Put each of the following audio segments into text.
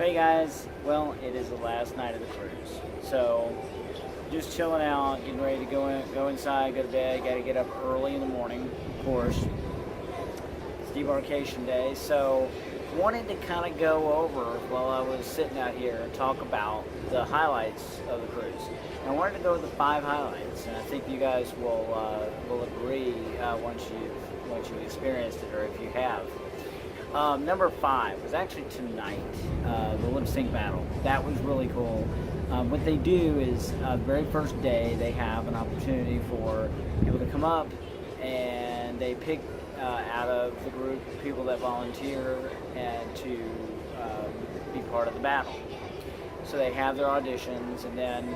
Hey guys, well, it is the last night of the cruise, so just chilling out, getting ready to go inside, go to bed. Got to get up early in the morning, of course. It's debarkation day, so wanted to kind of go over while I was sitting out here and talk about the highlights of the cruise. And I wanted to go with the 5 highlights, and I think you guys will agree once you've experienced it, or if you have. Number 5 was actually tonight, the lip sync battle. That was really cool. What they do is, the very first day, they have an opportunity for people to come up, and they pick out of the group people that volunteer and to be part of the battle. So they have their auditions, and then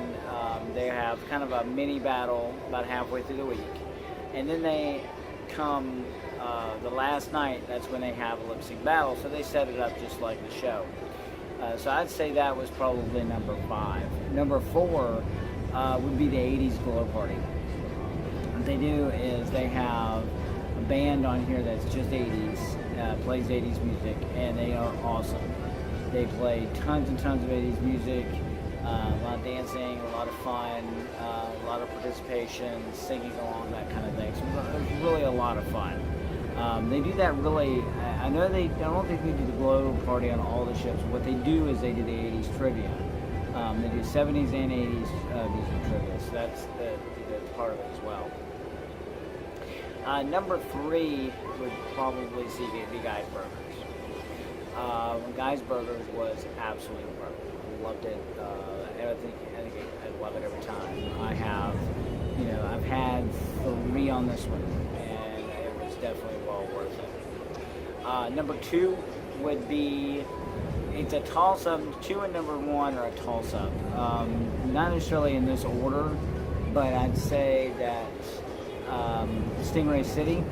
they have kind of a mini battle about halfway through the week, and then they come the last night. That's when they have a lip sync battle, so they set it up just like the show. So I'd say that was probably number 5. Number 4 would be the 80s glow party. What they do is they have a band on here that's just 80s, plays 80s music, and they are awesome. They play tons and tons of 80s music, a lot of dancing, a lot of fun, a lot of participation, singing along, that kind of thing. So it was really a lot of fun. They do that really. I don't think they do the glow party on all the ships. What they do is they do the 80s trivia. They do 70s and 80s music trivia, so that's part of it as well. Number 3 would probably be Guy's Burgers. Guy's Burgers was absolutely incredible. I loved it. I think I love it every time. I've had 3 on this one, and it was definitely well worth it. Number 2 would be, it's a toss-up. 2 and number 1 are a toss-up. Not necessarily in this order, but I'd say that Stingray City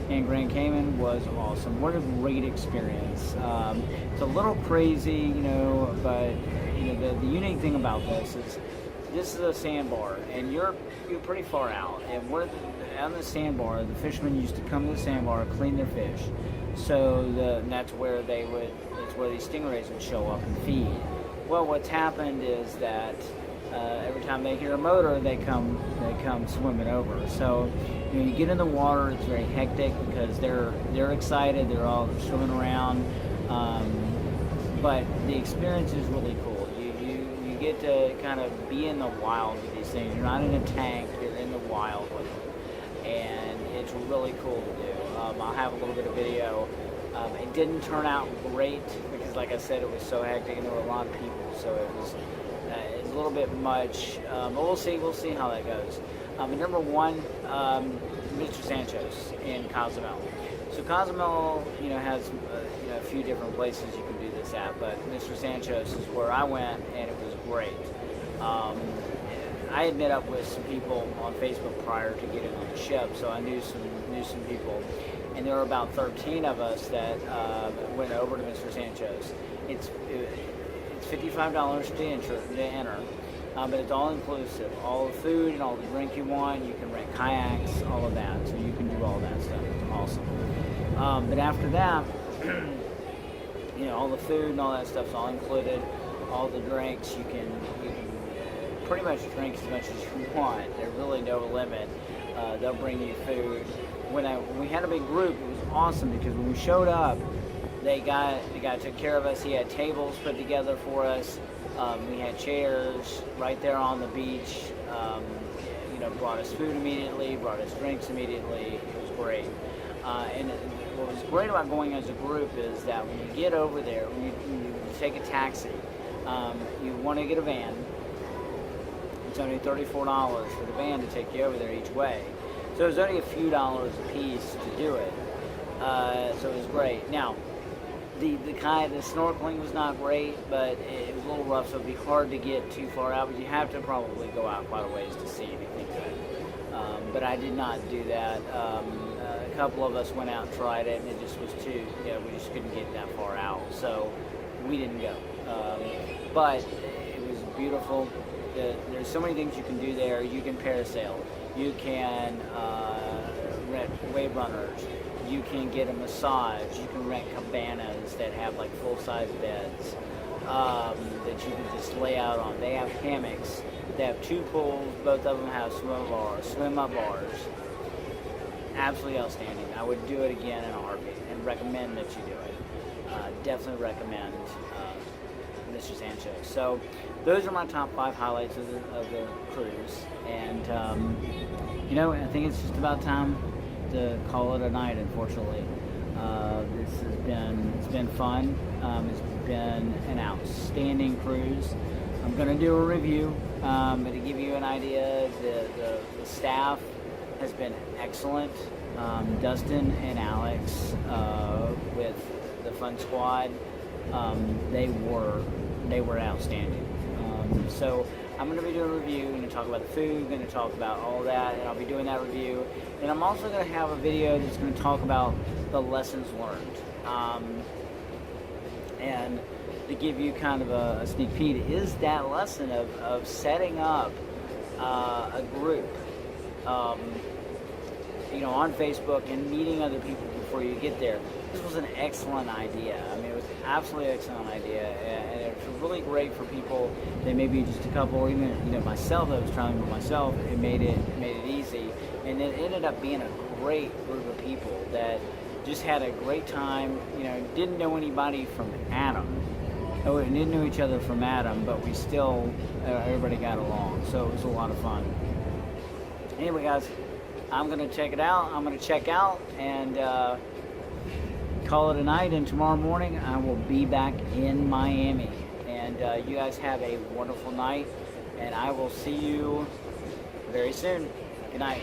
and Grand Cayman was awesome. What a great experience. It's a little crazy, but the unique thing about this is a sandbar, and you're pretty far out. And on the sandbar, the fishermen used to come to the sandbar, clean their fish. So that's where these stingrays would show up and feed. Well, what's happened is that every time they hear a motor, they come swimming over. So you get in the water, it's very hectic because they're excited, they're all swimming around, but the experience is really cool. You get to kind of be in the wild with these things. You're not in a tank, you're in the wild with them, and it's really cool to do. I'll have a little bit of video. It didn't turn out great because, like I said, it was so hectic and there were a lot of people, so it was a little bit much, but we'll see how that goes. But number 1, Mr. Sancho's in Cozumel. So Cozumel, has a few different places you can do this at, but Mr. Sancho's is where I went, and it was great. I had met up with some people on Facebook prior to getting on the ship, so I knew some people, and there were about 13 of us that went over to Mr. Sancho's. It's $55 to enter, but it's all inclusive. All the food and all the drink you want. You can rent kayaks, all of that. So you can do all that stuff. It's awesome. But after that, all the food and all that stuff's all included. All the drinks, you can pretty much drink as much as you want. There's really no limit. They'll bring you food. When we had a big group, it was awesome because when we showed up, the guy took care of us. He had tables put together for us. We had chairs right there on the beach. Brought us food immediately, brought us drinks immediately. It was great. And what was great about going as a group is that when you get over there, when you take a taxi, you want to get a van. It's only $34 for the van to take you over there each way. So it was only a few dollars a piece to do it. So it was great. Now, the snorkeling was not great, but it was a little rough, so it'd be hard to get too far out, but you have to probably go out quite a ways to see anything good. But I did not do that. A couple of us went out and tried it, and it just was we just couldn't get that far out, so we didn't go. But it was beautiful. There's so many things you can do there. You can parasail. You can rent wave runners. You can get a massage. You can rent cabanas that have like full-size beds. that you can just lay out on. They have hammocks. They have 2 pools. Both of them have swim up bars. Absolutely outstanding. I would do it again in a heartbeat and recommend that you do it. Definitely recommend Mr. Sancho. So those are my top 5 highlights of the cruise. And I think it's just about time to call it a night, unfortunately. It's been fun. It's been an outstanding cruise. I'm going to do a review, but to give you an idea, the staff has been excellent. Dustin and Alex with the Fun Squad, they were outstanding. So I'm going to be doing a review. I'm going to talk about the food, going to talk about all that, and I'll be doing that review. And I'm also going to have a video that's going to talk about the lessons learned. And to give you kind of a sneak peek, is that lesson of setting up a group, on Facebook and meeting other people before you get there. This was an excellent idea. I mean, it was an absolutely excellent idea, and it's really great for people that maybe just a couple, or even myself that was traveling with myself. It made it easy, and it ended up being a great group of people that just had a great time. Didn't know anybody from Adam. We didn't know each other from Adam, but we still everybody got along. So it was a lot of fun. Anyway, guys, I'm going to check it out. I'm going to check out and call it a night. And tomorrow morning, I will be back in Miami. And you guys have a wonderful night. And I will see you very soon. Good night.